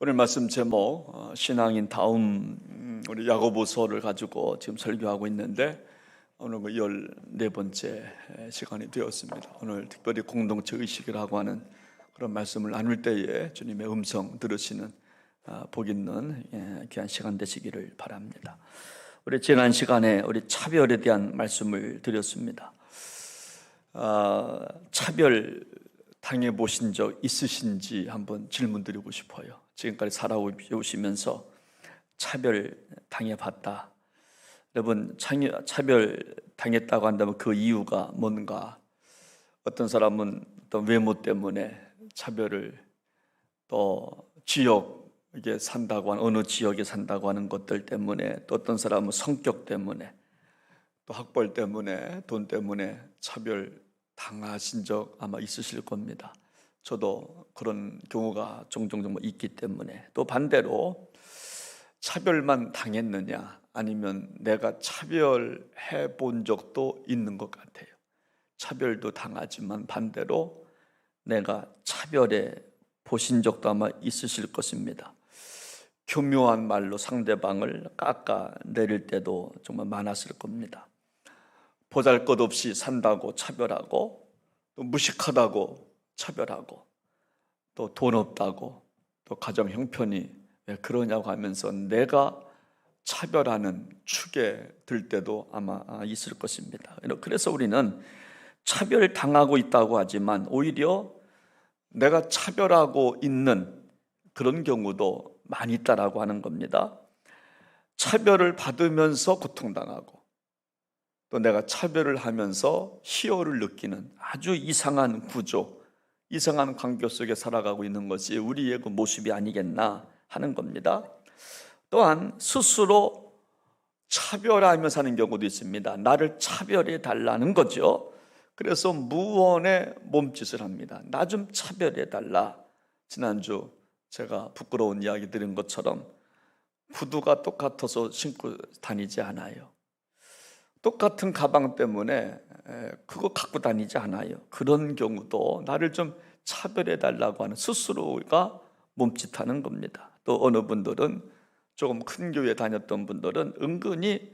오늘 말씀 제목 신앙인 다음 우리 야고보서를 가지고 지금 설교하고 있는데 오늘 14번째 시간이 되었습니다. 오늘 특별히 공동체 의식이라고 하는 그런 말씀을 나눌 때에 주님의 음성 들으시는 복 있는 귀한 시간 되시기를 바랍니다. 우리 지난 시간에 우리 차별에 대한 말씀을 드렸습니다. 차별 당해보신 적 있으신지 한번 질문 드리고 싶어요. 지금까지 살아오시면서 차별 당해봤다. 여러분, 차별 당했다고 한다면 그 이유가 뭔가? 어떤 사람은 어떤 외모 때문에 차별을, 또 지역에 산다고 하는, 어느 지역에 산다고 하는 것들 때문에, 또 어떤 사람은 성격 때문에, 또 학벌 때문에, 돈 때문에 차별 당하신 적 아마 있으실 겁니다. 저도 그런 경우가 종종 있기 때문에. 또 반대로 차별만 당했느냐, 아니면 내가 차별해 본 적도 있는 것 같아요. 차별도 당하지만 반대로 내가 차별해 보신 적도 아마 있으실 것입니다. 교묘한 말로 상대방을 깎아내릴 때도 정말 많았을 겁니다. 보잘것없이 산다고 차별하고, 또 무식하다고 차별하고, 또 돈 없다고, 또 가정 형편이 왜 그러냐고 하면서 내가 차별하는 축에 들 때도 아마 있을 것입니다. 그래서 우리는 차별당하고 있다고 하지만 오히려 내가 차별하고 있는 그런 경우도 많이 있다라고 하는 겁니다. 차별을 받으면서 고통당하고, 또 내가 차별을 하면서 희열을 느끼는 아주 이상한 구조, 이상한 관계 속에 살아가고 있는 것이 우리의 그 모습이 아니겠나 하는 겁니다. 또한 스스로 차별하며 사는 경우도 있습니다. 나를 차별해 달라는 거죠. 그래서 무언의 몸짓을 합니다. 나 좀 차별해 달라. 지난주 제가 부끄러운 이야기 드린 것처럼 구두가 똑같아서 신고 다니지 않아요. 똑같은 가방 때문에 그거 갖고 다니지 않아요. 그런 경우도 나를 좀 차별해 달라고 하는 스스로가 몸짓하는 겁니다. 또 어느 분들은, 조금 큰 교회 다녔던 분들은 은근히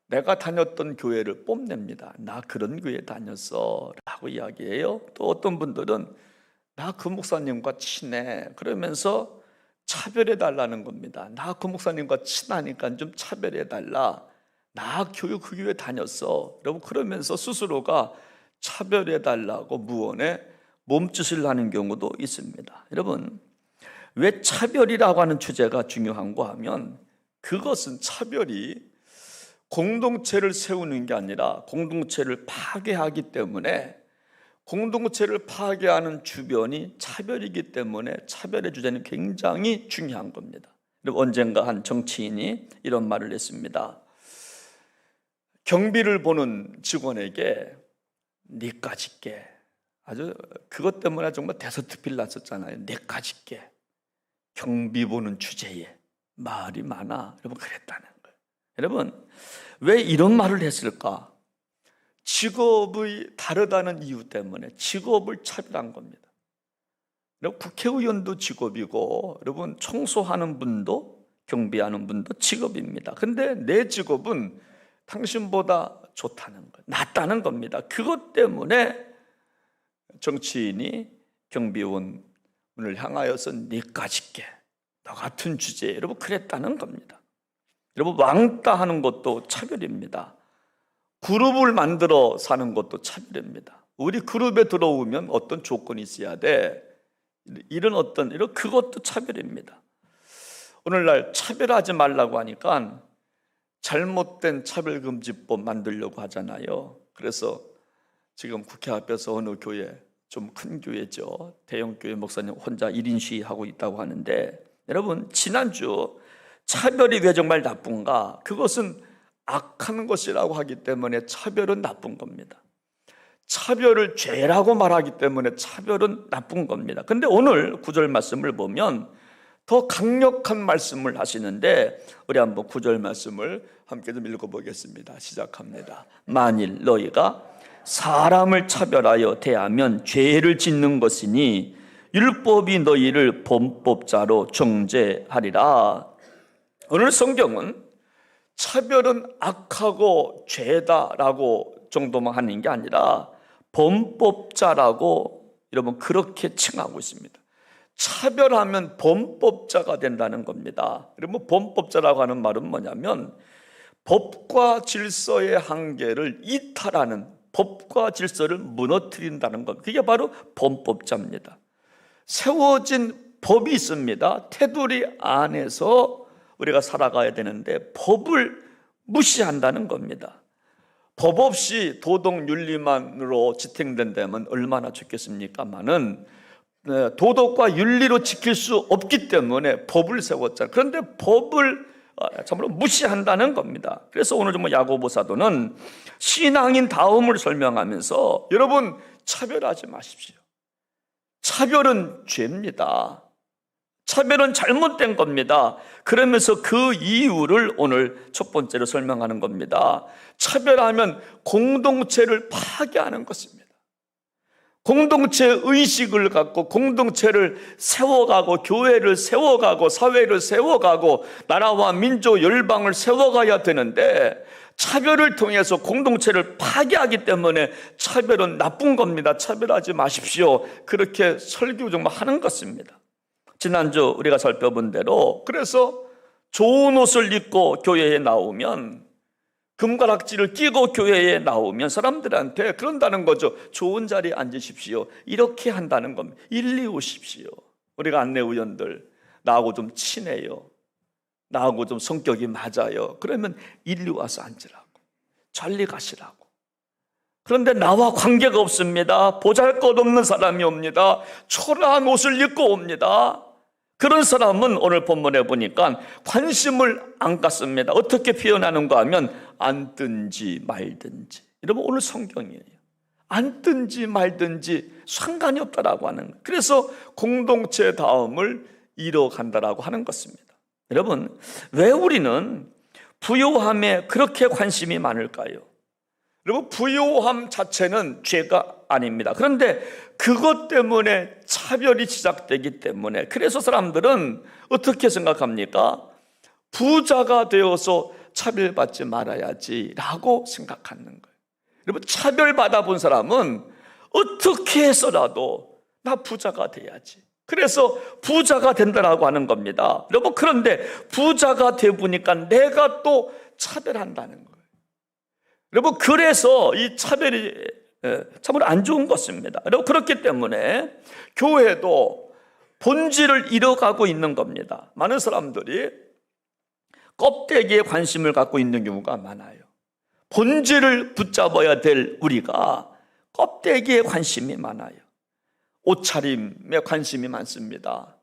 내가 다녔던 교회를 뽐냅니다. 나 그런 교회 다녔어 라고 이야기해요. 또 어떤 분들은 나 그 목사님과 친해 그러면서 차별해 달라는 겁니다. 나 그 목사님과 친하니까 좀 차별해 달라. 나 그 교회 다녔어. 여러분, 그러면서 스스로가 차별해 달라고 무언의 몸짓을 하는 경우도 있습니다. 여러분, 왜 차별이라고 하는 주제가 중요한가 하면, 그것은 차별이 공동체를 세우는 게 아니라 공동체를 파괴하기 때문에, 공동체를 파괴하는 주변이 차별이기 때문에 차별의 주제는 굉장히 중요한 겁니다. 언젠가 한 정치인이 이런 말을 했습니다. 경비를 보는 직원에게 니까짓 게, 아주 그것 때문에 정말 대서특필 났었잖아요. 니까짓 게 경비 보는 주제에 말이 많아. 여러분, 그랬다는 거예요. 여러분, 왜 이런 말을 했을까? 직업이 다르다는 이유 때문에 직업을 차별한 겁니다. 여러분, 국회의원도 직업이고, 여러분, 청소하는 분도, 경비하는 분도 직업입니다. 근데 내 직업은 당신보다 좋다는 것, 낫다는 겁니다. 그것 때문에 정치인이 경비원을 향하여서 니까짓게, 너 같은 주제에, 여러분, 그랬다는 겁니다. 여러분, 왕따 하는 것도 차별입니다. 그룹을 만들어 사는 것도 차별입니다. 우리 그룹에 들어오면 어떤 조건이 있어야 돼, 이런 그것도 차별입니다. 오늘날 차별하지 말라고 하니까 잘못된 차별금지법 만들려고 하잖아요. 그래서 지금 국회 앞에서 어느 교회, 좀 큰 교회죠, 대형교회 목사님 혼자 1인 시위하고 있다고 하는데, 여러분, 지난주 차별이 왜 정말 나쁜가? 그것은 악한 것이라고 하기 때문에 차별은 나쁜 겁니다. 차별을 죄라고 말하기 때문에 차별은 나쁜 겁니다. 근데 오늘 구절 말씀을 보면 더 강력한 말씀을 하시는데, 우리 한번 구절 말씀을 함께 좀 읽어보겠습니다. 시작합니다. 만일 너희가 사람을 차별하여 대하면 죄를 짓는 것이니 율법이 너희를 범법자로 정죄하리라. 오늘 성경은 차별은 악하고 죄다라고 정도만 하는 게 아니라 범법자라고 여러분 그렇게 칭하고 있습니다. 차별하면 범법자가 된다는 겁니다. 여러분 범법자라고 하는 말은 뭐냐면 법과 질서의 한계를 이탈하는, 법과 질서를 무너뜨린다는 것, 그게 바로 범법자입니다. 세워진 법이 있습니다. 테두리 안에서 우리가 살아가야 되는데 법을 무시한다는 겁니다. 법 없이 도덕 윤리만으로 지탱된다면 얼마나 좋겠습니까마는 도덕과 윤리로 지킬 수 없기 때문에 법을 세웠잖아요. 그런데 법을 참으로 무시한다는 겁니다. 그래서 오늘 좀 야고보 사도는 신앙인 다음을 설명하면서 여러분 차별하지 마십시오. 차별은 죄입니다. 차별은 잘못된 겁니다. 그러면서 그 이유를 오늘 첫 번째로 설명하는 겁니다. 차별하면 공동체를 파괴하는 것입니다. 공동체 의식을 갖고 공동체를 세워가고 교회를 세워가고 사회를 세워가고 나라와 민족 열방을 세워가야 되는데 차별을 통해서 공동체를 파괴하기 때문에 차별은 나쁜 겁니다. 차별하지 마십시오. 그렇게 설교 정말 하는 것입니다. 지난주 우리가 살펴본 대로 그래서 좋은 옷을 입고 교회에 나오면, 금가락지를 끼고 교회에 나오면 사람들한테 그런다는 거죠. 좋은 자리에 앉으십시오. 이렇게 한다는 겁니다. 일리 오십시오. 우리가 안내위원들 나하고 좀 친해요, 나하고 좀 성격이 맞아요. 그러면 일리 와서 앉으라고, 전리 가시라고. 그런데 나와 관계가 없습니다. 보잘것없는 사람이 옵니다. 초라한 옷을 입고 옵니다. 그런 사람은 오늘 본문에 보니까 관심을 안 갖습니다. 어떻게 표현하는가 하면 앉든지 말든지. 여러분 오늘 성경이에요. 앉든지 말든지 상관이 없다라고 하는 거예요. 그래서 공동체 다음을 이뤄간다라고 하는 것입니다. 여러분 왜 우리는 부요함에 그렇게 관심이 많을까요? 여러분 부요함 자체는 죄가 아닙니다. 그런데 그것 때문에 차별이 시작되기 때문에, 그래서 사람들은 어떻게 생각합니까? 부자가 되어서 차별받지 말아야지 라고 생각하는 거예요. 여러분 차별받아 본 사람은 어떻게 해서라도 나 부자가 돼야지, 그래서 부자가 된다라고 하는 겁니다. 여러분 그런데 부자가 돼 보니까 내가 또 차별한다는 거예요. 여러분 그래서 이 차별이 참으로 안 좋은 것입니다. 여러분 그렇기 때문에 교회도 본질을 잃어가고 있는 겁니다. 많은 사람들이 껍데기에 관심을 갖고 있는 경우가 많아요. 본질을 붙잡아야 될 우리가 껍데기에 관심이 많아요. 옷차림에 관심이 많습니다.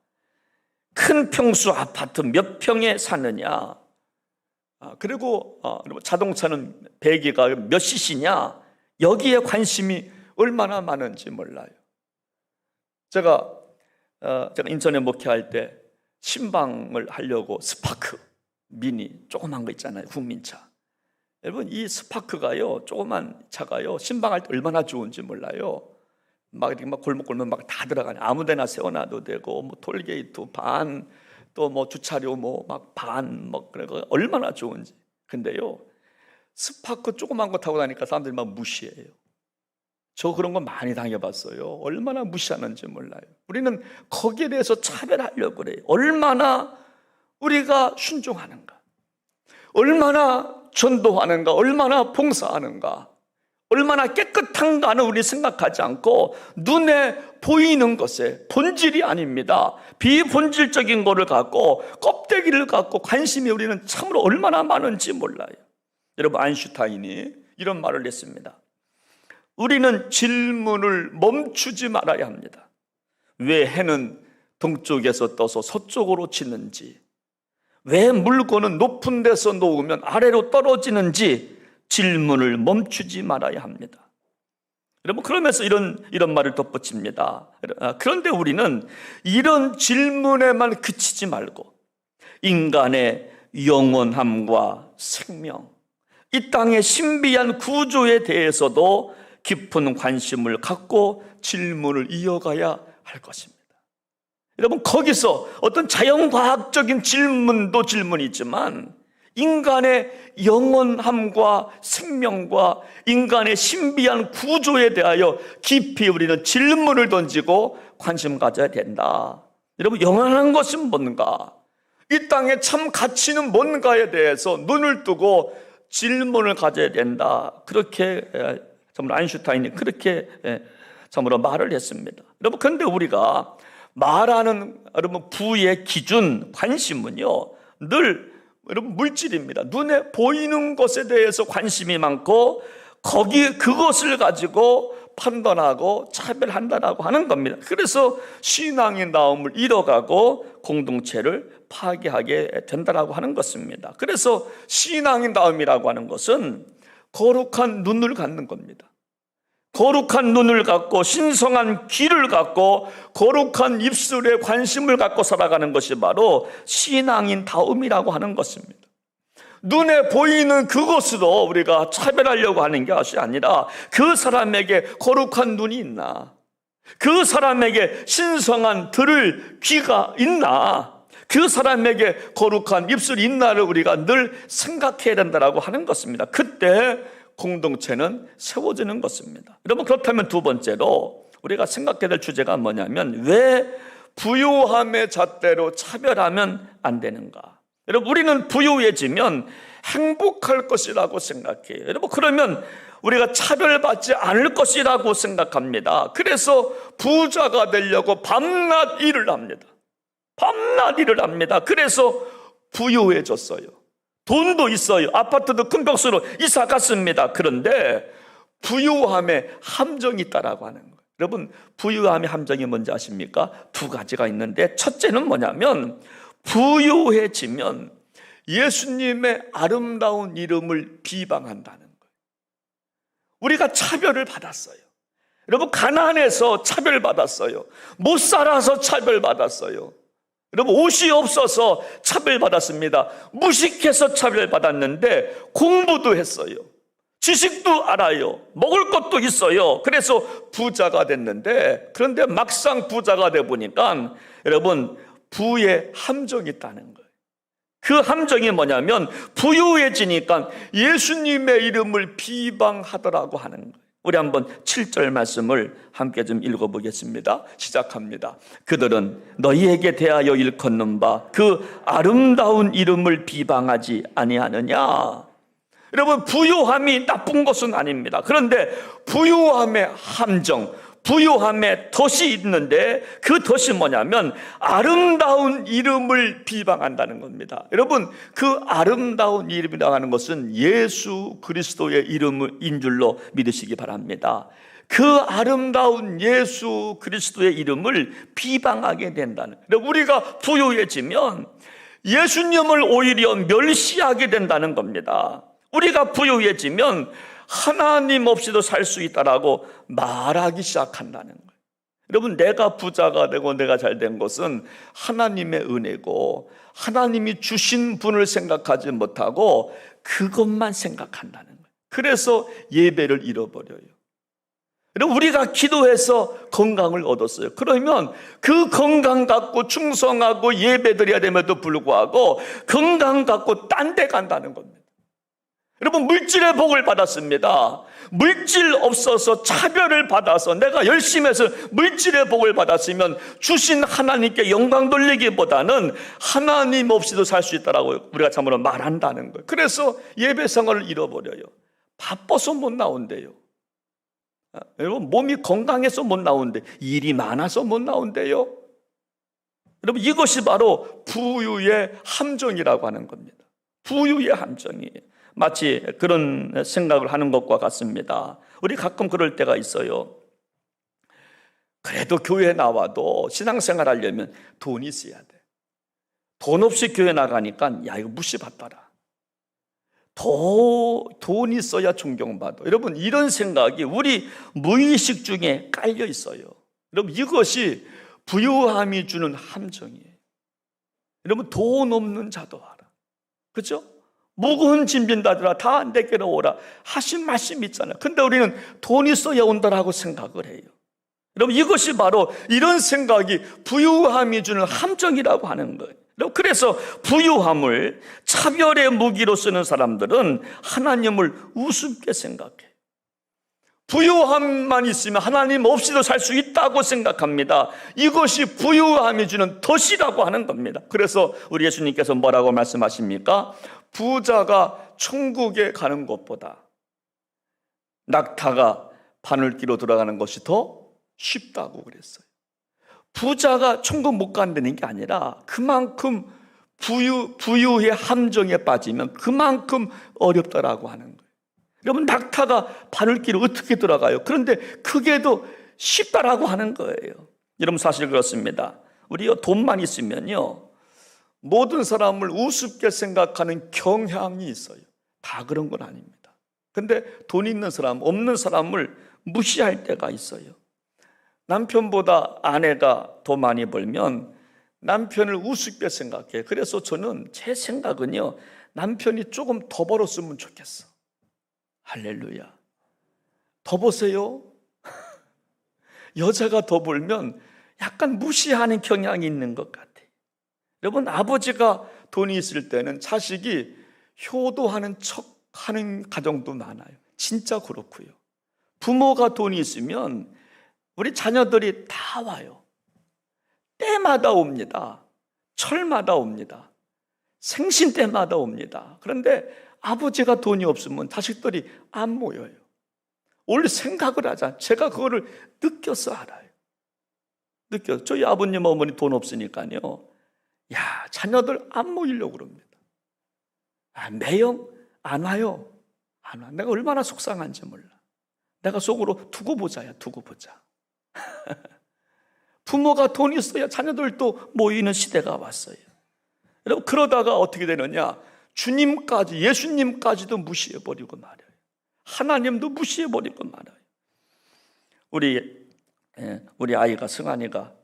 큰 평수 아파트 몇 평에 사느냐, 그리고 자동차는 배기가 몇 cc냐, 여기에 관심이 얼마나 많은지 몰라요. 제가 인천에 목회할 때 신방을 하려고 스파크 미니 조그만 거 있잖아요, 국민차. 여러분 이 스파크가요, 조그만 차가요, 신방할 때 얼마나 좋은지 몰라요. 막 이렇게 막 골목골목 막 다 들어가네. 아무데나 세워놔도 되고, 뭐 톨게이트 반, 또 뭐 주차료 뭐 막 반, 뭐 그래가 얼마나 좋은지. 근데요, 스파크 조그만 거 타고 다니까 사람들이 막 무시해요. 저 그런 거 많이 당해봤어요. 얼마나 무시하는지 몰라요. 우리는 거기에 대해서 차별하려고 그래요. 얼마나 우리가 순종하는가, 얼마나 전도하는가, 얼마나 봉사하는가, 얼마나 깨끗한가는 우리 생각하지 않고 눈에 보이는 것에, 본질이 아닙니다. 비본질적인 거를 갖고, 껍데기를 갖고 관심이 우리는 참으로 얼마나 많은지 몰라요. 여러분 아인슈타인이 이런 말을 했습니다. 우리는 질문을 멈추지 말아야 합니다. 왜 해는 동쪽에서 떠서 서쪽으로 치는지, 왜 물건은 높은 데서 놓으면 아래로 떨어지는지 질문을 멈추지 말아야 합니다. 여러분 그러면서 이런 말을 덧붙입니다. 그런데 우리는 이런 질문에만 그치지 말고 인간의 영원함과 생명, 이 땅의 신비한 구조에 대해서도 깊은 관심을 갖고 질문을 이어가야 할 것입니다. 여러분, 거기서 어떤 자연과학적인 질문도 질문이지만 인간의 영원함과 생명과 인간의 신비한 구조에 대하여 깊이 우리는 질문을 던지고 관심 가져야 된다. 여러분, 영원한 것은 뭔가? 이 땅의 참 가치는 뭔가에 대해서 눈을 뜨고 질문을 가져야 된다. 그렇게 참으로 아인슈타인이 그렇게 참으로 말을 했습니다. 여러분, 그런데 우리가 말하는 여러분 부의 기준, 관심은요 늘 여러분 물질입니다. 눈에 보이는 것에 대해서 관심이 많고 그것을 가지고 판단하고 차별한다라고 하는 겁니다. 그래서 신앙의 나움을 잃어가고 공동체를 파괴하게 된다라고 하는 것입니다. 그래서 신앙의 나움이라고 하는 것은 거룩한 눈을 갖는 겁니다. 거룩한 눈을 갖고 신성한 귀를 갖고 거룩한 입술에 관심을 갖고 살아가는 것이 바로 신앙인 다움이라고 하는 것입니다. 눈에 보이는 그것으로 우리가 차별하려고 하는 것이 아니라 그 사람에게 거룩한 눈이 있나? 그 사람에게 신성한 들을 귀가 있나? 그 사람에게 거룩한 입술이 있나를 우리가 늘 생각해야 된다고 하는 것입니다. 그때 공동체는 세워지는 것입니다. 여러분, 그렇다면 두 번째로 우리가 생각해야 될 주제가 뭐냐면 왜 부유함의 잣대로 차별하면 안 되는가? 여러분, 우리는 부유해지면 행복할 것이라고 생각해요. 여러분, 그러면 우리가 차별받지 않을 것이라고 생각합니다. 그래서 부자가 되려고 밤낮 일을 합니다. 밤낮 일을 합니다. 그래서 부유해졌어요. 돈도 있어요. 아파트도 큰 벽수로 이사 갔습니다. 그런데 부유함에 함정이 있다라고 하는 거예요. 여러분, 부유함의 함정이 뭔지 아십니까? 두 가지가 있는데 첫째는 뭐냐면 부유해지면 예수님의 아름다운 이름을 비방한다는 거예요. 우리가 차별을 받았어요. 여러분, 가난해서 차별받았어요. 못 살아서 차별받았어요. 여러분, 옷이 없어서 차별받았습니다. 무식해서 차별받았는데 공부도 했어요. 지식도 알아요. 먹을 것도 있어요. 그래서 부자가 됐는데, 그런데 막상 부자가 돼 보니까 여러분, 부의 함정이 있다는 거예요. 그 함정이 뭐냐면 부유해지니까 예수님의 이름을 비방하더라고 하는 거예요. 우리 한번 7절 말씀을 함께 좀 읽어보겠습니다. 시작합니다. 그들은 너희에게 대하여 일컫는 바 그 아름다운 이름을 비방하지 아니하느냐. 여러분, 부유함이 나쁜 것은 아닙니다. 그런데 부유함의 함정, 부유함의 덫이 있는데 그 덫이 뭐냐면 아름다운 이름을 비방한다는 겁니다. 여러분, 그 아름다운 이름이라고 하는 것은 예수 그리스도의 이름인 줄로 믿으시기 바랍니다. 그 아름다운 예수 그리스도의 이름을 비방하게 된다는, 우리가 부유해지면 예수님을 오히려 멸시하게 된다는 겁니다. 우리가 부유해지면 하나님 없이도 살 수 있다라고 말하기 시작한다는 거예요. 여러분, 내가 부자가 되고 내가 잘 된 것은 하나님의 은혜고 하나님이 주신 분을 생각하지 못하고 그것만 생각한다는 거예요. 그래서 예배를 잃어버려요. 여러분, 우리가 기도해서 건강을 얻었어요. 그러면 그 건강 갖고 충성하고 예배드려야 됨에도 불구하고 건강 갖고 딴 데 간다는 겁니다. 여러분, 물질의 복을 받았습니다. 물질 없어서 차별을 받아서 내가 열심히 해서 물질의 복을 받았으면 주신 하나님께 영광 돌리기보다는 하나님 없이도 살 수 있다라고 우리가 참으로 말한다는 거예요. 그래서 예배 생활을 잃어버려요. 바빠서 못 나온대요. 여러분, 몸이 건강해서 못 나온대. 일이 많아서 못 나온대요. 여러분, 이것이 바로 부유의 함정이라고 하는 겁니다. 부유의 함정이에요. 마치 그런 생각을 하는 것과 같습니다. 우리 가끔 그럴 때가 있어요. 그래도 교회 나와도 신앙생활 하려면 돈이 있어야 돼. 돈 없이 교회 나가니까 야, 이거 무시받더라. 돈이 있어야 존경받아. 여러분, 이런 생각이 우리 무의식 중에 깔려 있어요. 여러분, 이것이 부유함이 주는 함정이에요. 여러분, 돈 없는 자도 알아. 그렇죠? 무거운 짐 진다더라 다 내게로 오라 하신 말씀 있잖아요. 근데 우리는 돈 있어야 온다라고 생각을 해요. 여러분, 이것이 바로 이런 생각이 부유함이 주는 함정이라고 하는 거예요. 그래서 부유함을 차별의 무기로 쓰는 사람들은 하나님을 우습게 생각해요. 부유함만 있으면 하나님 없이도 살 수 있다고 생각합니다. 이것이 부유함이 주는 덫이라고 하는 겁니다. 그래서 우리 예수님께서 뭐라고 말씀하십니까? 부자가 천국에 가는 것보다 낙타가 바늘기로 돌아가는 것이 더 쉽다고 그랬어요. 부자가 천국 못 간다는 게 아니라 그만큼 부유의 함정에 빠지면 그만큼 어렵다라고 하는 거예요. 여러분, 낙타가 바늘길을 어떻게 돌아가요? 그런데 그게도 쉽다라고 하는 거예요. 여러분, 사실 그렇습니다. 우리가 돈만 있으면요, 모든 사람을 우습게 생각하는 경향이 있어요. 다 그런 건 아닙니다. 근데 돈 있는 사람, 없는 사람을 무시할 때가 있어요. 남편보다 아내가 더 많이 벌면 남편을 우습게 생각해요. 그래서 저는 제 생각은요, 남편이 조금 더 벌었으면 좋겠어. 할렐루야. 더 보세요. 여자가 더 벌면 약간 무시하는 경향이 있는 것 같아요. 여러분, 아버지가 돈이 있을 때는 자식이 효도하는 척하는 가정도 많아요. 진짜 그렇고요. 부모가 돈이 있으면 우리 자녀들이 다 와요. 때마다 옵니다. 철마다 옵니다. 생신 때마다 옵니다. 그런데 아버지가 돈이 없으면 자식들이 안 모여요. 원래 생각을 하자. 제가 그거를 느껴서 알아요. 저희 아버님 어머니 돈 없으니까요, 야, 자녀들 안 모이려고 그럽니다. 매형 안 와요. 안 와. 내가 얼마나 속상한지 몰라. 내가 속으로 두고 보자야, 두고 보자. 부모가 돈이 있어야 자녀들도 모이는 시대가 왔어요. 여러분, 그러다가 어떻게 되느냐? 주님까지, 예수님까지도 무시해버리고 말아요. 하나님도 무시해버리고 말아요. 우리 아이가, 승환이가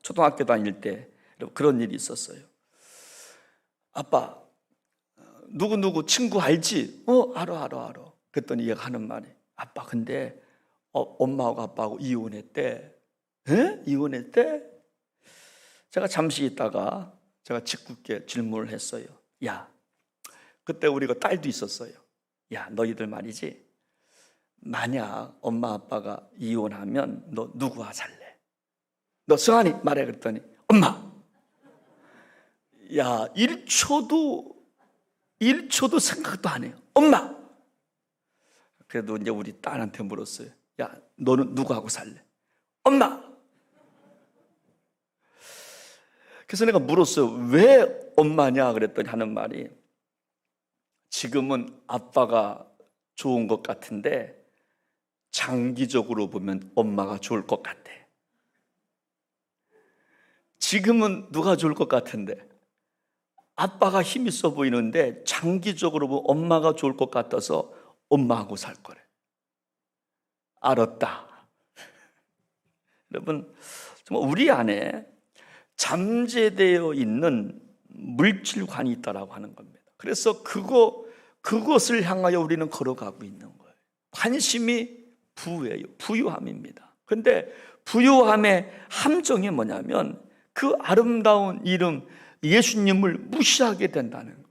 초등학교 다닐 때 그런 일이 있었어요. 아빠, 누구누구 친구 알지? 알아. 그랬더니 얘가 하는 말이, 아빠, 근데 엄마하고 아빠하고 이혼했대. 에? 이혼했대? 제가 잠시 있다가 제가 짓궂게 질문을 했어요. 야, 그때 우리가 딸도 있었어요. 야, 너희들 말이지, 만약 엄마 아빠가 이혼하면 너 누구와 살래? 너 승환이 말해. 그랬더니 엄마. 야, 1초도 생각도 안 해요. 엄마. 그래도 이제 우리 딸한테 물었어요. 야, 너는 누구하고 살래? 엄마. 그래서 내가 물었어요. 왜 엄마냐? 그랬더니 하는 말이, 지금은 아빠가 좋은 것 같은데 장기적으로 보면 엄마가 좋을 것 같아. 지금은 누가 좋을 것 같은데 아빠가 힘 있어 보이는데 장기적으로 보면 엄마가 좋을 것 같아서 엄마하고 살 거래. 알았다. 여러분, 정말 우리 안에 잠재되어 있는 물질관이 있다라고 하는 겁니다. 그래서 그것을 향하여 우리는 걸어가고 있는 거예요. 관심이 부예요. 부유함입니다. 그런데 부유함의 함정이 뭐냐면 그 아름다운 이름 예수님을 무시하게 된다는 거예요.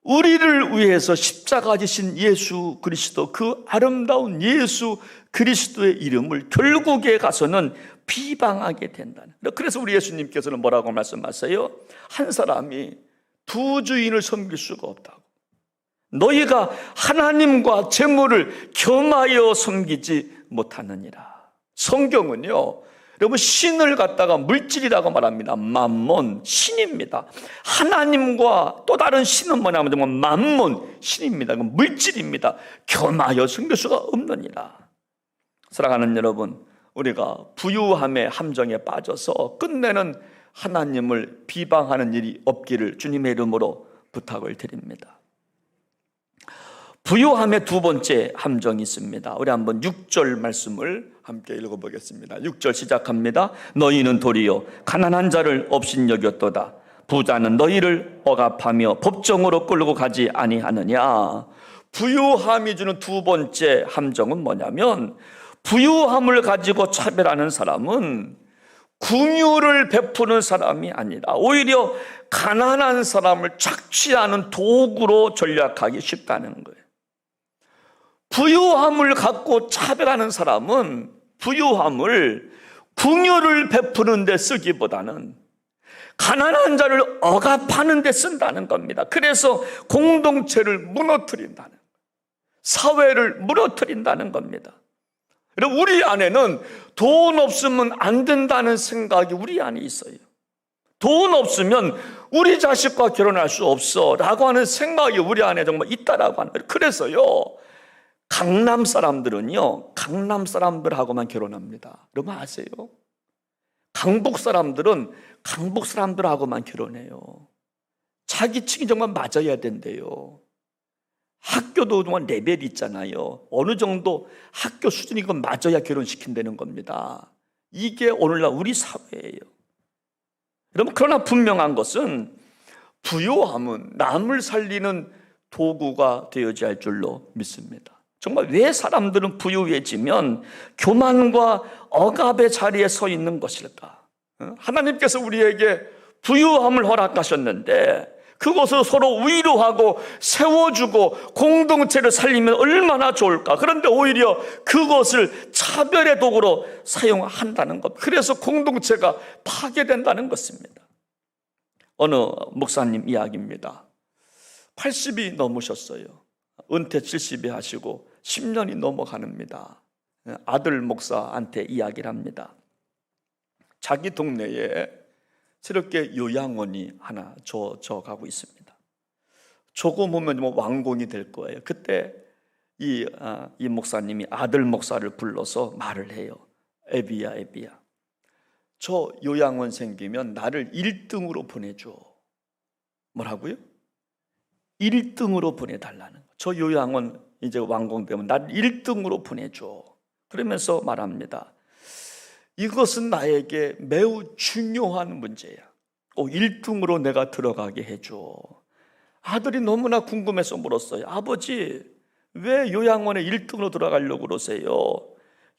우리를 위해서 십자가 지신 예수 그리스도, 그 아름다운 예수 그리스도의 이름을 결국에 가서는 비방하게 된다는 거예요. 그래서 우리 예수님께서는 뭐라고 말씀하세요? 한 사람이 두 주인을 섬길 수가 없다고. 너희가 하나님과 재물을 겸하여 섬기지 못하느니라. 성경은요, 여러분, 신을 갖다가 물질이라고 말합니다. 맘몬, 신입니다. 하나님과 또 다른 신은 뭐냐면 맘몬, 신입니다. 물질입니다. 겸하여 섬길 수가 없느니라. 사랑하는 여러분, 우리가 부유함의 함정에 빠져서 끝내는 하나님을 비방하는 일이 없기를 주님의 이름으로 부탁을 드립니다. 부유함의 두 번째 함정이 있습니다. 우리 한번 6절 말씀을 함께 읽어보겠습니다. 6절 시작합니다. 너희는 도리어 가난한 자를 업신여겼도다. 부자는 너희를 억압하며 법정으로 끌고 가지 아니하느냐. 부유함이 주는 두 번째 함정은 뭐냐면 부유함을 가지고 차별하는 사람은 긍휼을 베푸는 사람이 아니라 오히려 가난한 사람을 착취하는 도구로 전략하기 쉽다는 거예요. 부유함을 갖고 차별하는 사람은 부유함을 긍휼을 베푸는 데 쓰기보다는 가난한 자를 억압하는 데 쓴다는 겁니다. 그래서 공동체를 무너뜨린다는 거예요. 사회를 무너뜨린다는 겁니다. 우리 안에는 돈 없으면 안 된다는 생각이 우리 안에 있어요. 돈 없으면 우리 자식과 결혼할 수 없어 라고 하는 생각이 우리 안에 정말 있다라고 하는 거예요. 그래서요, 강남 사람들은요, 강남 사람들하고만 결혼합니다. 여러분 아세요? 강북 사람들은 강북 사람들하고만 결혼해요. 자기 층이 정말 맞아야 된대요. 학교도 정말 레벨이 있잖아요. 어느 정도 학교 수준이 맞아야 결혼시킨다는 겁니다. 이게 오늘날 우리 사회예요. 여러분, 그러나 분명한 것은 부유함은 남을 살리는 도구가 되어야 할 줄로 믿습니다. 정말 왜 사람들은 부유해지면 교만과 억압의 자리에 서 있는 것일까? 하나님께서 우리에게 부유함을 허락하셨는데 그것을 서로 위로하고 세워주고 공동체를 살리면 얼마나 좋을까? 그런데 오히려 그것을 차별의 도구로 사용한다는 것. 그래서 공동체가 파괴된다는 것입니다. 어느 목사님 이야기입니다. 80이 넘으셨어요. 은퇴 70이 하시고 10년이 넘어가는입니다. 아들 목사한테 이야기를 합니다. 자기 동네에 새롭게 요양원이 하나 져가고 있습니다. 조금 오면 뭐 완공이 될 거예요. 그때 이 목사님이 아들 목사를 불러서 말을 해요. 애비야, 애비야, 저 요양원 생기면 나를 1등으로 보내줘. 뭐라고요? 1등으로 보내달라는 거. 저 요양원 이제 완공되면 나를 1등으로 보내줘. 그러면서 말합니다. 이것은 나에게 매우 중요한 문제야. 1등으로 내가 들어가게 해줘. 아들이 너무나 궁금해서 물었어요. 아버지, 왜 요양원에 1등으로 들어가려고 그러세요?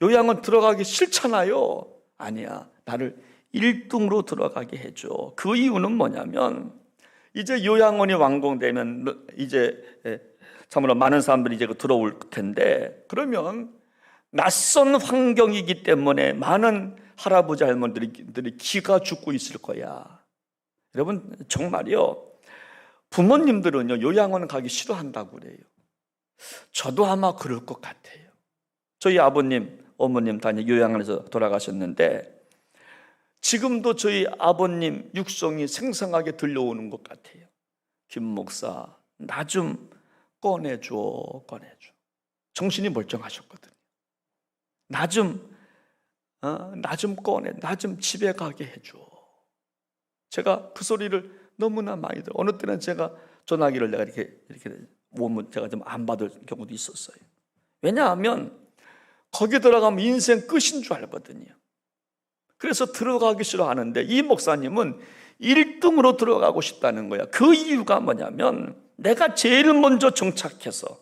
요양원 들어가기 싫잖아요. 아니야, 나를 1등으로 들어가게 해줘. 그 이유는 뭐냐면 이제 요양원이 완공되면 이제 참으로 많은 사람들이 이제 들어올 텐데, 그러면 낯선 환경이기 때문에 많은 할아버지 할머니들이 기가 죽고 있을 거야. 여러분 정말요, 부모님들은요 요양원 가기 싫어한다고 그래요. 저도 아마 그럴 것 같아요. 저희 아버님 어머님 다 요양원에서 돌아가셨는데 지금도 저희 아버님 육성이 생생하게 들려오는 것 같아요. 김 목사, 나 좀 꺼내줘. 정신이 멀쩡하셨거든요. 나 좀 꺼내, 나 좀 집에 가게 해줘. 제가 그 소리를 너무나 많이 들어요. 어느 때는 제가 전화기를 내가 이렇게 오면 제가 좀 안 받을 경우도 있었어요. 왜냐하면 거기 들어가면 인생 끝인 줄 알거든요. 그래서 들어가기 싫어하는데 이 목사님은 1등으로 들어가고 싶다는 거야. 그 이유가 뭐냐면 내가 제일 먼저 정착해서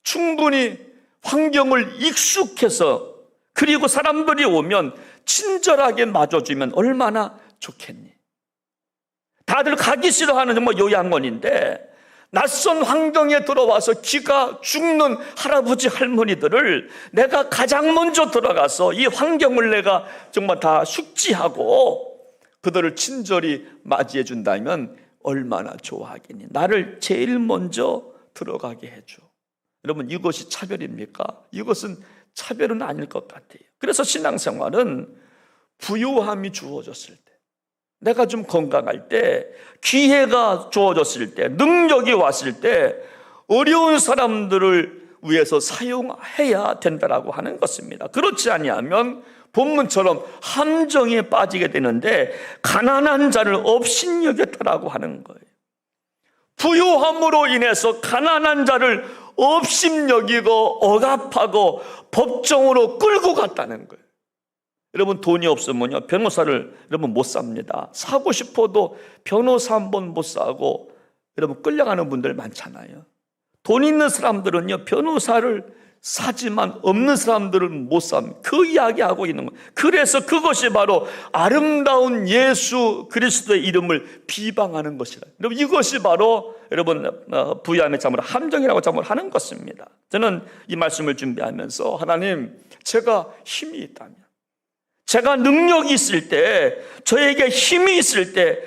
충분히 환경을 익숙해서 그리고 사람들이 오면 친절하게 맞아주면 얼마나 좋겠니? 다들 가기 싫어하는 뭐 요양원인데 낯선 환경에 들어와서 기가 죽는 할아버지 할머니들을 내가 가장 먼저 들어가서 이 환경을 내가 정말 다 숙지하고 그들을 친절히 맞이해 준다면 얼마나 좋아하겠니? 나를 제일 먼저 들어가게 해줘. 여러분, 이것이 차별입니까? 이것은 차별은 아닐 것 같아요. 그래서 신앙생활은 부유함이 주어졌을 때, 내가 좀 건강할 때, 기회가 주어졌을 때, 능력이 왔을 때 어려운 사람들을 위해서 사용해야 된다라고 하는 것입니다. 그렇지 아니하면 본문처럼 함정에 빠지게 되는데 가난한 자를 업신여겼다라고 하는 거예요. 부유함으로 인해서 가난한 자를 업신여기고 억압하고 법정으로 끌고 갔다는 거예요. 여러분, 돈이 없으면요 변호사를 여러분 못 삽니다. 사고 싶어도 변호사 한 번 못 사고 여러분 끌려가는 분들 많잖아요. 돈 있는 사람들은요 변호사를 사지만 없는 사람들은 못 삽니다. 그 이야기하고 있는 거예요. 그래서 그것이 바로 아름다운 예수 그리스도의 이름을 비방하는 것이라. 여러분, 이것이 바로 여러분 부유함의 참으로 함정이라고 참으로 하는 것입니다. 저는 이 말씀을 준비하면서 하나님, 제가 힘이 있다면, 제가 능력이 있을 때, 저에게 힘이 있을 때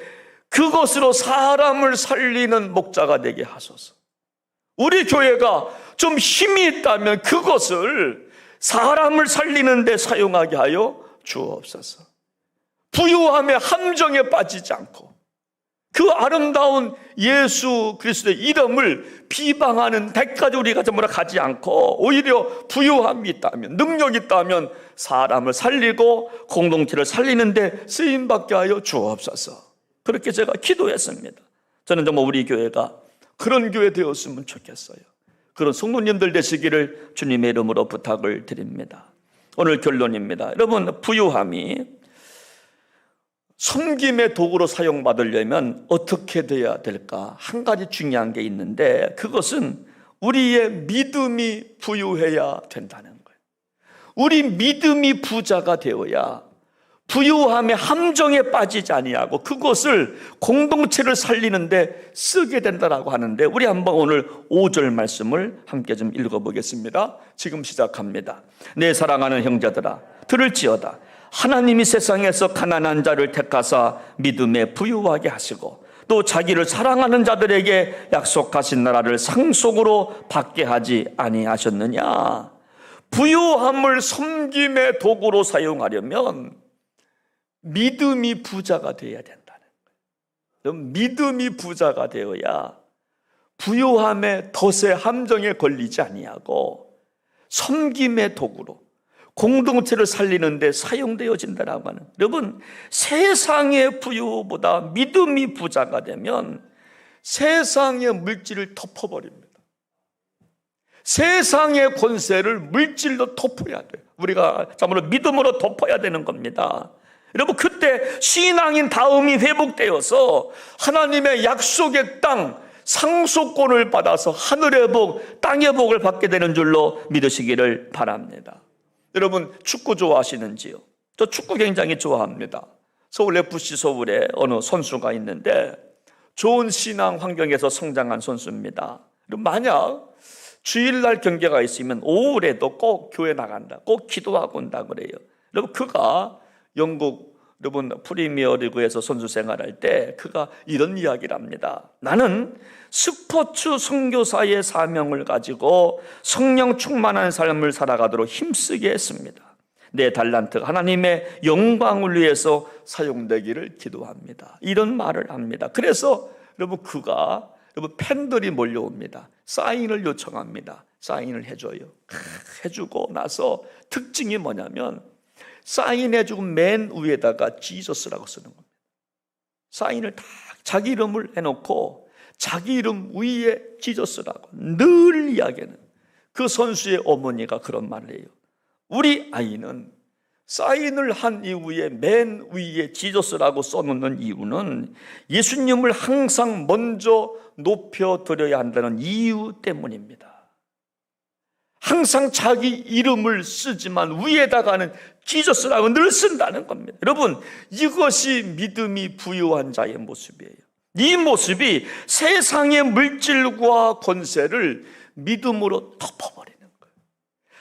그것으로 사람을 살리는 목자가 되게 하소서. 우리 교회가 좀 힘이 있다면 그것을 사람을 살리는 데 사용하게 하여 주옵소서. 부유함의 함정에 빠지지 않고 그 아름다운 예수 그리스도의 이름을 비방하는 데까지 우리가 전부 다 가지 않고 오히려 부유함이 있다면, 능력이 있다면 사람을 살리고 공동체를 살리는 데 쓰임받게 하여 주옵소서. 그렇게 제가 기도했습니다. 저는 정말 우리 교회가 그런 교회 되었으면 좋겠어요. 그런 성도님들 되시기를 주님의 이름으로 부탁을 드립니다. 오늘 결론입니다. 여러분, 부유함이 섬김의 도구로 사용받으려면 어떻게 돼야 될까? 한 가지 중요한 게 있는데 그것은 우리의 믿음이 부유해야 된다는 거예요. 우리 믿음이 부자가 되어야 부유함의 함정에 빠지지 아니하고 그것을 공동체를 살리는데 쓰게 된다라고 하는데, 우리 한번 오늘 5절 말씀을 함께 좀 읽어보겠습니다. 지금 시작합니다. 내 사랑하는 형제들아, 들을지어다. 하나님이 세상에서 가난한 자를 택하사 믿음에 부유하게 하시고 또 자기를 사랑하는 자들에게 약속하신 나라를 상속으로 받게 하지 아니하셨느냐. 부유함을 섬김의 도구로 사용하려면 믿음이 부자가 되어야 된다는 거예요. 믿음이 부자가 되어야 부유함의 덫의 함정에 걸리지 아니하고 섬김의 도구로 공동체를 살리는 데 사용되어진다라고 하는, 여러분, 세상의 부유보다 믿음이 부자가 되면 세상의 물질을 덮어버립니다. 세상의 권세를 물질로 덮어야 돼요. 우리가 참으로 믿음으로 덮어야 되는 겁니다. 여러분, 그때 신앙인 다음이 회복되어서 하나님의 약속의 땅, 상속권을 받아서 하늘의 복, 땅의 복을 받게 되는 줄로 믿으시기를 바랍니다. 여러분, 축구 좋아하시는지요? 저 축구 굉장히 좋아합니다. 서울 FC 서울에 어느 선수가 있는데 좋은 신앙 환경에서 성장한 선수입니다. 만약 주일날 경기가 있으면 오후에도 꼭 교회 나간다, 꼭 기도하고 온다 그래요. 여러분, 그가 영국 프리미어 리그에서 선수 생활할 때 그가 이런 이야기를 합니다. 나는 스포츠 선교사의 사명을 가지고 성령 충만한 삶을 살아가도록 힘쓰게 했습니다. 내 달란트 하나님의 영광을 위해서 사용되기를 기도합니다. 이런 말을 합니다. 그래서 여러분, 그가 팬들이 몰려옵니다. 사인을 요청합니다. 사인을 해줘요. 해주고 나서 특징이 뭐냐면 사인해주고 맨 위에다가 지저스라고 쓰는 겁니다. 사인을 다 자기 이름을 해놓고 자기 이름 위에 지저스라고 늘 이야기하는, 그 선수의 어머니가 그런 말을 해요. 우리 아이는 사인을 한 이후에 맨 위에 지저스라고 써놓는 이유는 예수님을 항상 먼저 높여드려야 한다는 이유 때문입니다. 항상 자기 이름을 쓰지만 위에다가는 지저스라고 늘 쓴다는 겁니다. 여러분, 이것이 믿음이 부유한 자의 모습이에요. 이 모습이 세상의 물질과 권세를 믿음으로 덮어버리는 거예요.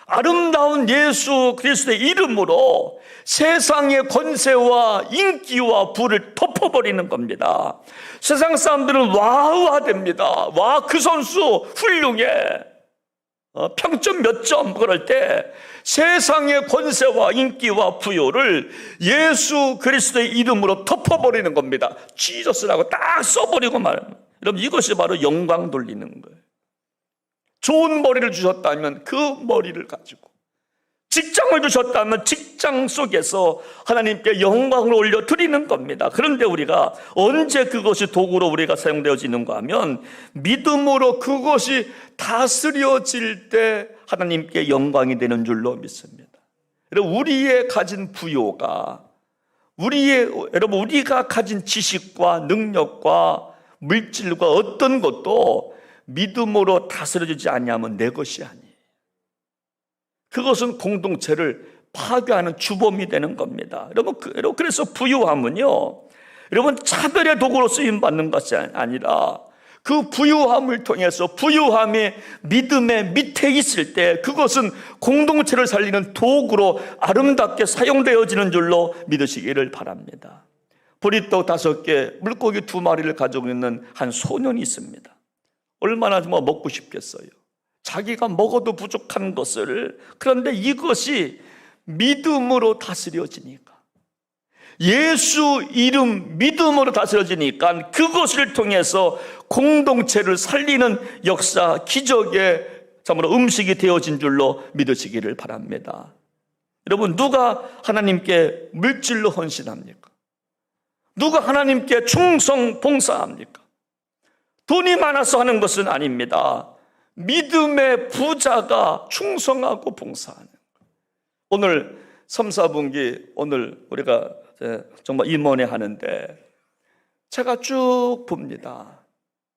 아름다운 예수 그리스도의 이름으로 세상의 권세와 인기와 부를 덮어버리는 겁니다. 세상 사람들은 와우화됩니다. 와, 그 선수 훌륭해, 평점 몇 점, 그럴 때 세상의 권세와 인기와 부요를 예수 그리스도의 이름으로 덮어버리는 겁니다. 지저스라고 딱 써버리고 말합니다. 여러분, 이것이 바로 영광 돌리는 거예요. 좋은 머리를 주셨다면 그 머리를 가지고, 직장을 주셨다면 직장 속에서 하나님께 영광을 올려드리는 겁니다. 그런데 우리가 언제 그것이 도구로 우리가 사용되어지는가 하면 믿음으로 그것이 다스려질 때 하나님께 영광이 되는 줄로 믿습니다. 여러분, 우리의 가진 부요가, 여러분, 우리가 가진 지식과 능력과 물질과 어떤 것도 믿음으로 다스려지지 않냐면 내 것이 아니에요. 그것은 공동체를 파괴하는 주범이 되는 겁니다. 여러분, 그래서 부유함은요, 여러분, 차별의 도구로 쓰임받는 것이 아니라 그 부유함을 통해서, 부유함이 믿음의 밑에 있을 때 그것은 공동체를 살리는 도구로 아름답게 사용되어지는 줄로 믿으시기를 바랍니다. 보리떡 5개, 물고기 2마리를 가지고 있는 한 소년이 있습니다. 얼마나 먹고 싶겠어요. 자기가 먹어도 부족한 것을, 그런데 이것이 믿음으로 다스려지니까, 예수 이름 믿음으로 다스려지니까 그것을 통해서 공동체를 살리는 역사, 기적의 참으로 음식이 되어진 줄로 믿으시기를 바랍니다. 여러분, 누가 하나님께 물질로 헌신합니까? 누가 하나님께 충성 봉사합니까? 돈이 많아서 하는 것은 아닙니다. 믿음의 부자가 충성하고 봉사하는 거예요. 오늘 3, 4분기 오늘 우리가 정말 임원회 하는데 제가 쭉 봅니다.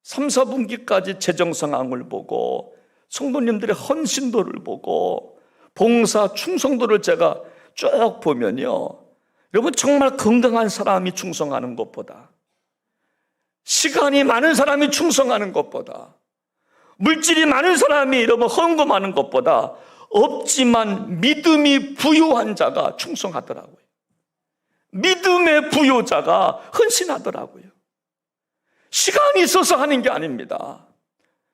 3, 4분기까지 재정 상황을 보고 성도님들의 헌신도를 보고 봉사 충성도를 제가 쭉 보면요, 여러분, 정말 건강한 사람이 충성하는 것보다, 시간이 많은 사람이 충성하는 것보다, 물질이 많은 사람이 여러분 헌금하는 것보다 없지만 믿음이 부유한 자가 충성하더라고요. 믿음의 부유자가 헌신하더라고요. 시간이 있어서 하는 게 아닙니다.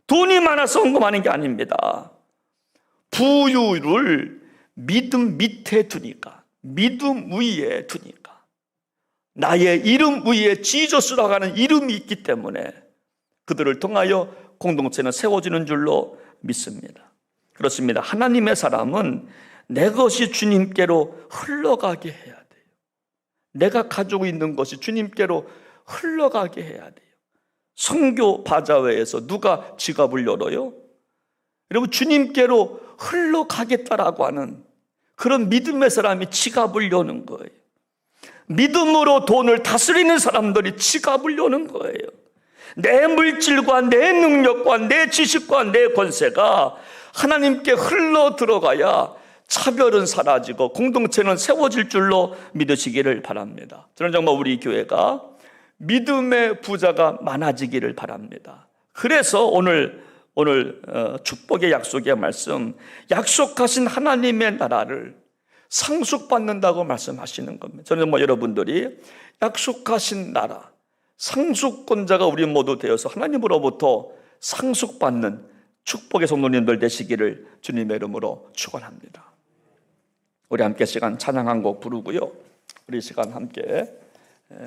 돈이 많아서 헌금하는 게 아닙니다. 부유를 믿음 밑에 두니까, 믿음 위에 두니까, 나의 이름 위에 지저스라고 하는 이름이 있기 때문에 그들을 통하여 공동체는 세워지는 줄로 믿습니다. 그렇습니다. 하나님의 사람은 내 것이 주님께로 흘러가게 해야 돼요. 내가 가지고 있는 것이 주님께로 흘러가게 해야 돼요. 선교 바자회에서 누가 지갑을 열어요? 여러분, 주님께로 흘러가겠다라고 하는 그런 믿음의 사람이 지갑을 여는 거예요. 믿음으로 돈을 다스리는 사람들이 지갑을 여는 거예요. 내 물질과 내 능력과 내 지식과 내 권세가 하나님께 흘러 들어가야 차별은 사라지고 공동체는 세워질 줄로 믿으시기를 바랍니다. 저는 정말 우리 교회가 믿음의 부자가 많아지기를 바랍니다. 그래서 오늘 축복의 약속의 말씀, 약속하신 하나님의 나라를 상속받는다고 말씀하시는 겁니다. 저는 정말 여러분들이 약속하신 나라, 상속권자가 우리 모두 되어서 하나님으로부터 상속받는 축복의 성도님들 되시기를 주님의 이름으로 축원합니다. 우리 함께 시간 찬양 한 곡 부르고요, 우리 시간 함께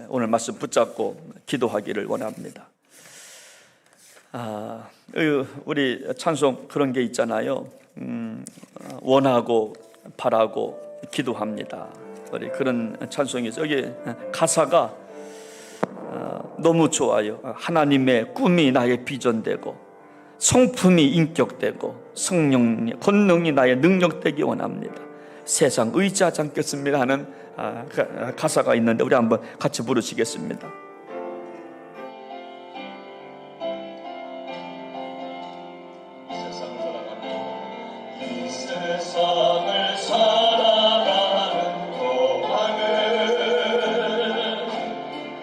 오늘 말씀 붙잡고 기도하기를 원합니다. 우리 찬송 그런 게 있잖아요. 원하고 바라고 기도합니다. 우리 그런 찬송이 있어요. 여기 가사가 너무 좋아요. 하나님의 꿈이 나의 비전되고 성품이 인격되고 성령 권능이 나의 능력되기 원합니다. 세상 의지하지 않겠습니다 하는 가사가 있는데 우리 한번 같이 부르시겠습니다. 세상을 살아가는 동안은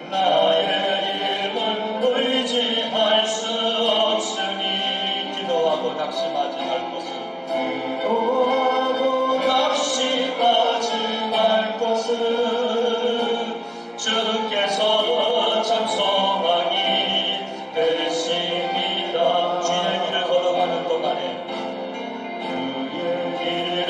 나의 힘은 의지할 수 없으니 기도하고 낙심하지 말 것은 주께서 찬송하기 되십니다. 주의 길을 걸어가는 동안에 주의 길을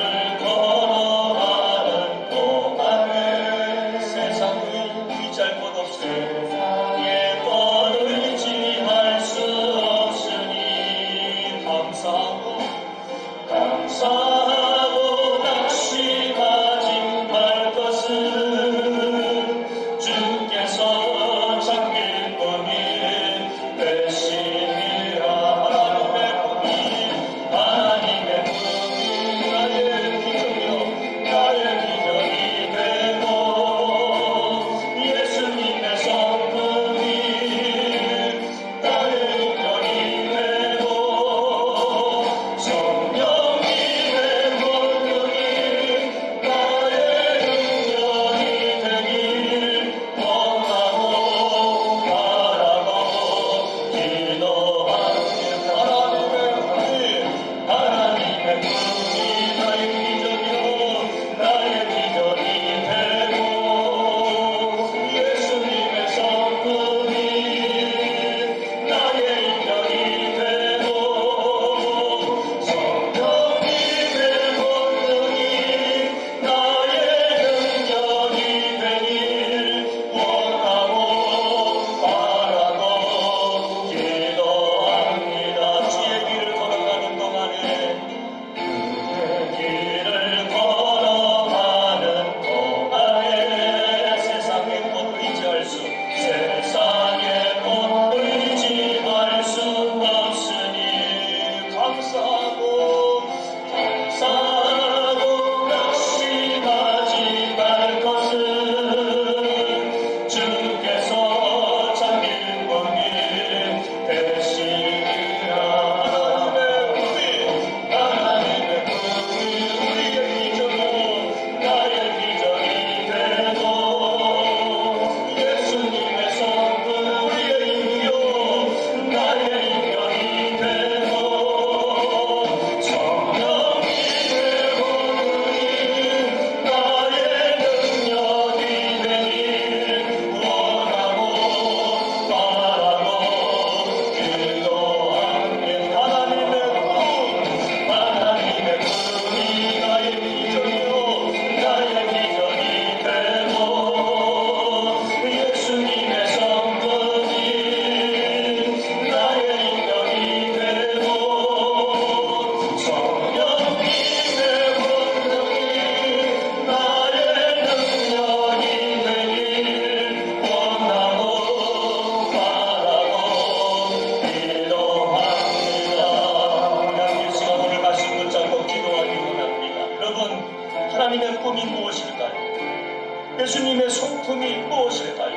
성품이 무엇일까요?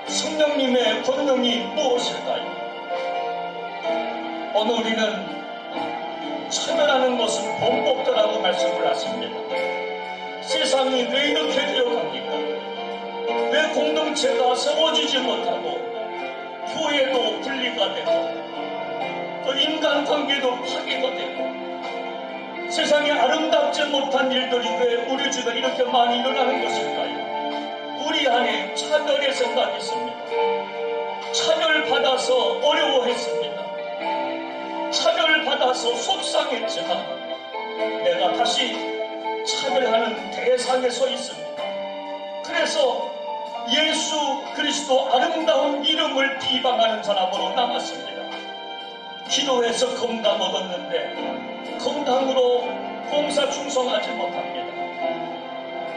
성령님의 권능이 무엇일까요? 오늘 우리는 차별하는 것은 범법자라고 말씀을 하십니다. 세상이 왜 이렇게 되어갑니까? 왜 공동체가 세워지지 못하고 교회도 분리가 되고 또 인간관계도 파괴가 되고 세상에 아름답지 못한 일들이 왜 우리 주변에 이렇게 많이 일어나는 것일까요? 우리 안에 차별의 생각이 있습니다. 차별받아서 어려워했습니다. 차별받아서 속상했지만 내가 다시 차별하는 대상에 서 있습니다. 그래서 예수 그리스도 아름다운 이름을 비방하는 사람으로 남았습니다. 기도해서 건강 얻었는데 건강으로 봉사 충성하지 못합니다.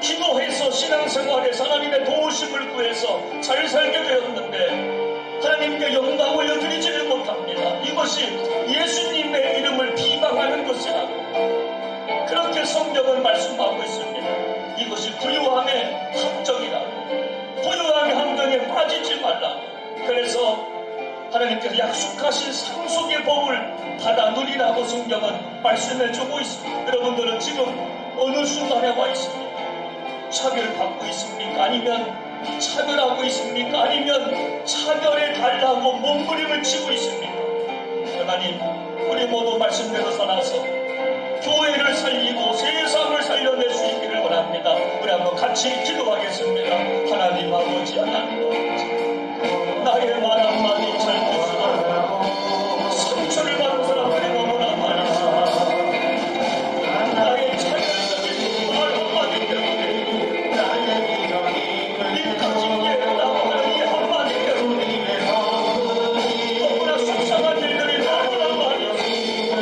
기도해서 신앙생활에서 하나님의 도우심을 구해서 잘 살게 되었는데 하나님께 영광 올려드리지를 못합니다. 이것이 예수님의 이름을 비방하는 것이라고 그렇게 성경은 말씀하고 있습니다. 이것이 부유함의 함정이라고, 부유함의 함정에 빠지지 말라고. 그래서 하나님께서 약속하신 상속의 복을 받아 누리라고 성경은 말씀해주고 있습니다. 여러분들은 지금 어느 순간에 와 있습니까? 차별받고 있습니까? 아니면 차별하고 있습니까? 아니면 차별에 달라고 몸부림을 치고 있습니까? 하나님, 우리 모두 말씀대로 살아서 교회를 살리고 세상을 살려낼 수 있기를 원합니다. 우리 한번 같이 기도하겠습니다. 하나님 아버지, 하나님 아버지, 나의 말 한마디 잘못으로 상처를 받은 사람들이 너무나 많이 있습니다. 나의 차별적인 말 한마디 때문에 입가진 게 나오는 이 한마디 때문에 너무나 속상한 일들이 너무나 많이 있습니다.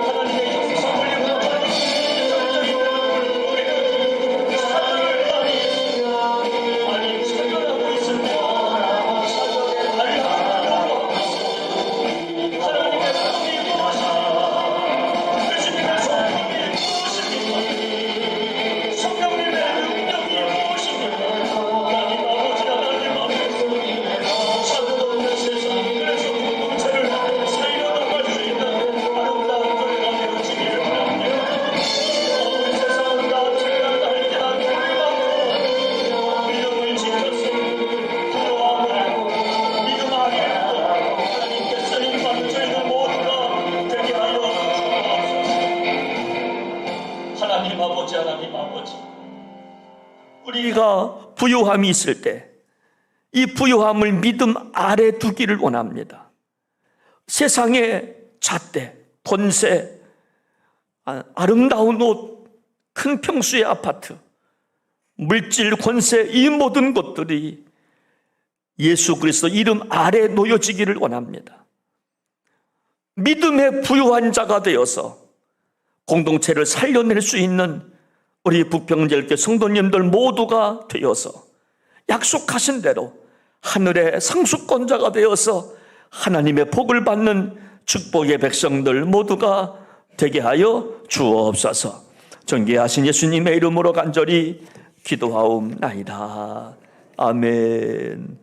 하나님의 형상을 입고 우리는 차별을 많이 차별하고 있습니다. 차별에 달라고 하나님의 성이 무엇입니까? 예수님의 성품이 무엇입니까? 성령님의 능력이 무엇입니까? 하나님 아버지, 하나님 아버지, 차별 없는 세상, 그래서 공동체를 살려나갈 수 있는 아름다운 교회가 되어지기를 바랍니다. 오늘 세상은 다 죄가 달게 한 교회만으로 믿음을 지켜서 부요함을 믿음 안에 하나님께 쓰임받는 저희들 모두가 되게 하여 주옵소서. 하나님 아버지, 하나님 아버지, 우리가 부유함이 있을 때 이 부유함을 믿음 아래 두기를 원합니다. 세상의 잣대, 돈세, 아름다운 옷, 큰 평수의 아파트, 물질, 권세, 이 모든 것들이 예수 그리스도 이름 아래 놓여지기를 원합니다. 믿음의 부유한 자가 되어서 공동체를 살려낼 수 있는 우리 북평제일교회 성도님들 모두가 되어서 약속하신 대로 하늘의 상수권자가 되어서 하나님의 복을 받는 축복의 백성들 모두가 되게 하여 주옵소서. 존귀하신 예수님의 이름으로 간절히 기도하옵나이다. 아멘.